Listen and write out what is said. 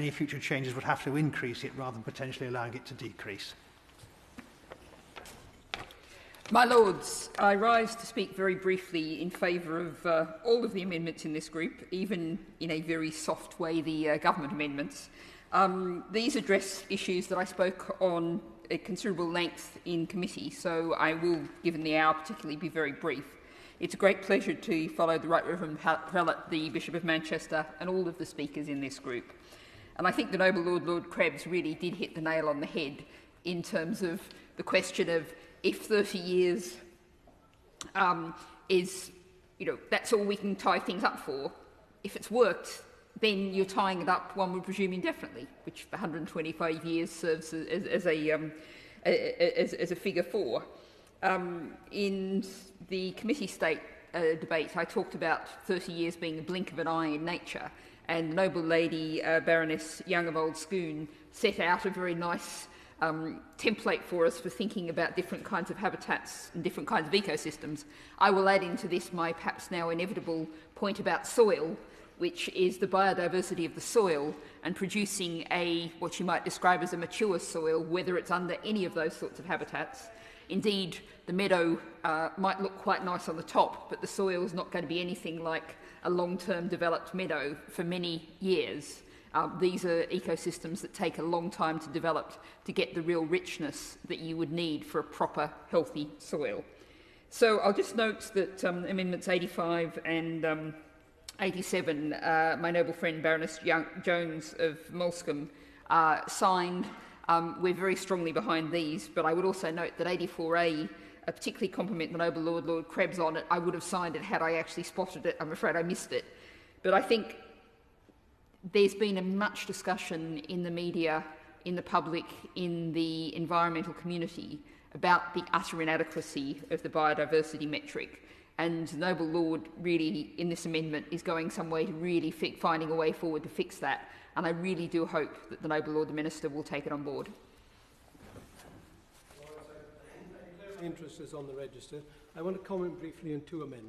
any future changes would have to increase it rather than potentially allowing it to decrease. My Lords, I rise to speak very briefly in favour of all of the amendments in this group, even in a very soft way, the government amendments. These address issues that I spoke on at considerable length in committee, so I will, given the hour particularly, be very brief. It's a great pleasure to follow the Right Reverend Prelate, the Bishop of Manchester, and all of the speakers in this group. And I think the Noble Lord Krebs really did hit the nail on the head in terms of the question of if 30 years is, that's all we can tie things up for. If it's worked, then you're tying it up, one would presume, indefinitely, which for 125 years serves as a figure 4. In the committee state debate, I talked about 30 years being a blink of an eye in nature, and noble lady Baroness Young of Old Scone set out a very nice template for us for thinking about different kinds of habitats and different kinds of ecosystems. I will add into this my perhaps now inevitable point about soil, which is the biodiversity of the soil and producing what you might describe as a mature soil, whether it's under any of those sorts of habitats. Indeed, the meadow might look quite nice on the top, but the soil is not going to be anything like a long-term developed meadow for many years. These are ecosystems that take a long time to develop to get the real richness that you would need for a proper, healthy soil. So I'll just note that Amendments 85 and 87, my noble friend Baroness Jones of Molescombe signed. We're very strongly behind these, but I would also note that 84A, particularly compliment the noble Lord Krebs on it. I would have signed it had I actually spotted it. I'm afraid I missed it. But I think there's been much discussion in the media, in the public, in the environmental community about the utter inadequacy of the biodiversity metric. And the noble Lord really, in this amendment, is going some way to really finding a way forward to fix that. And I really do hope that the noble Lord the Minister will take it on board. Interest is on the register. I want to comment briefly on 2 amendments.